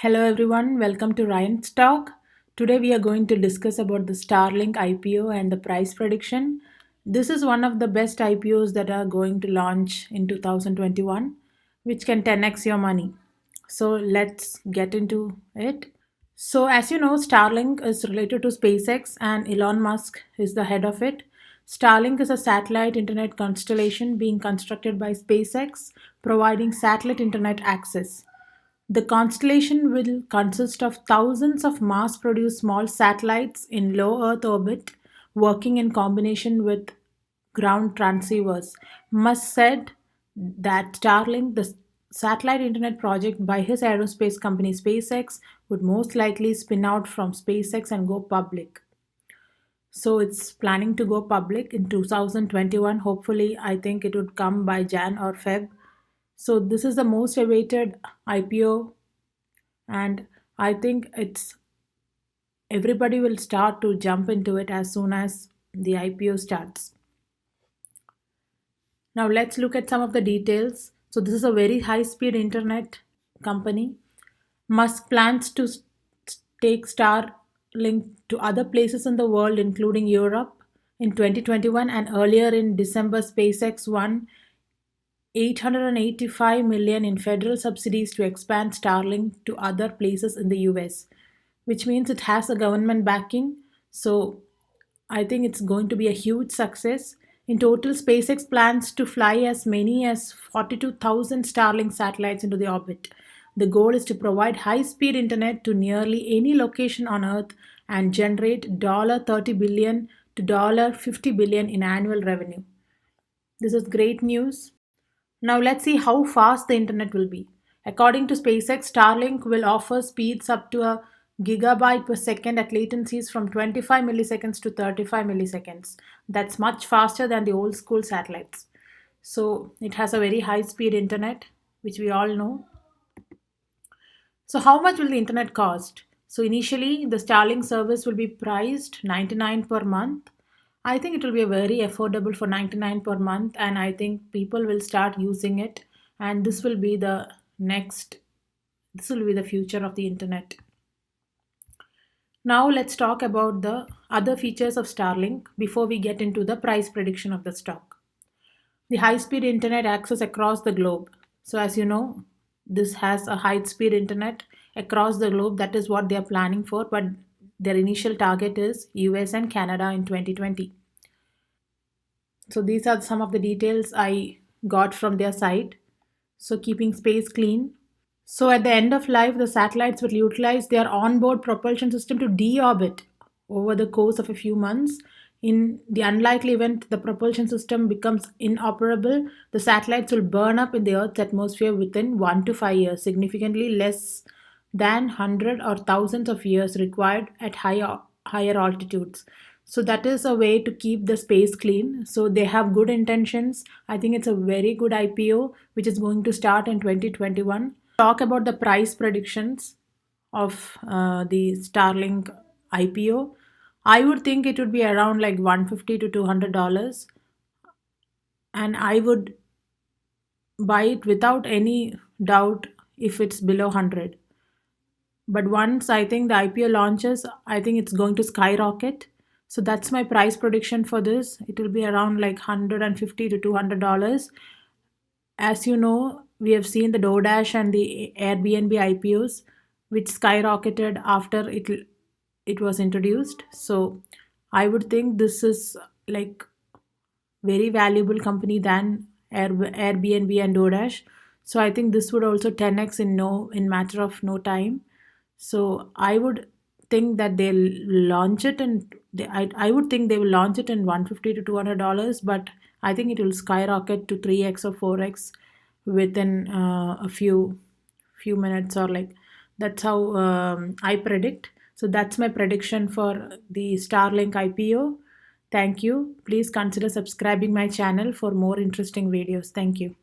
Hello everyone, welcome to Ryan's Talk. Today we are going to discuss about the Starlink IPO and the price prediction. This is one of the best IPOs that are going to launch in 2021, which can 10x your money. So let's get into it. So, as you know, Starlink is related to SpaceX and Elon Musk is the head of it. Starlink is a satellite internet constellation being constructed by SpaceX, providing satellite internet access. The constellation will consist of thousands of mass produced small satellites in low Earth orbit working in combination with ground transceivers. Musk said that Starlink, the satellite internet project by his aerospace company SpaceX, would most likely spin out from SpaceX and go public. So it's planning to go public in 2021. Hopefully, I think it would come by Jan or Feb. So this is the most awaited IPO, and I think it's everybody will start to jump into it as soon as the IPO starts. Now let's look at some of the details. So this is a very high speed internet company. Musk plans to take Starlink to other places in the world, including Europe, in 2021, and earlier in December, SpaceX won 885 million in federal subsidies to expand Starlink to other places in the US, which means it has a government backing. So I think it's going to be a huge success. In total, SpaceX plans to fly as many as 42,000 Starlink satellites into the orbit. The goal is to provide high speed internet to nearly any location on Earth and generate $30 billion to $50 billion in annual revenue. This is great news. Now let's see how fast the internet will be. According to SpaceX, Starlink will offer speeds up to a gigabyte per second at latencies from 25 milliseconds to 35 milliseconds. That's much faster than the old school satellites. So it has a very high speed internet, which we all know. So how much will the internet cost? So initially the Starlink service will be priced 99 per month. I think it will be very affordable for 99 per month, and I think people will start using it, and this will be the future of the internet. Now let's talk about the other features of Starlink before we get into the price prediction of the stock. The high speed internet access across the globe. So, as you know, this has a high speed internet across the globe. That is what they are planning for, but their initial target is US and Canada in 2020. So, these are some of the details I got from their site. So, keeping space clean. So, at the end of life, the satellites will utilize their onboard propulsion system to deorbit over the course of a few months. In the unlikely event the propulsion system becomes inoperable, the satellites will burn up in the Earth's atmosphere within 1 to 5 years, significantly less than 100 or thousands of years required at higher altitudes. So that is a way to keep the space clean. So they have good intentions. I think it's a very good IPO which is going to start in 2021. Talk about the price predictions of the Starlink IPO. I would think it would be around like 150 to $200, and I would buy it without any doubt if it's below 100. But once I think the IPO launches, I think it's going to skyrocket. So that's my price prediction for this. It will be around like 150 to $200. As you know, we have seen the DoorDash and the Airbnb IPOs, which skyrocketed after it was introduced. So I would think this is like very valuable company than Airbnb and DoorDash. So I think this would also 10x in matter of no time. So I would think that they'll launch it, and I would think they will launch it in 150 to $200, but I think it will skyrocket to 3x or 4x within a few minutes, or like that's how I predict. So that's my prediction for the Starlink IPO. Thank you. Please consider subscribing my channel for more interesting videos. Thank you.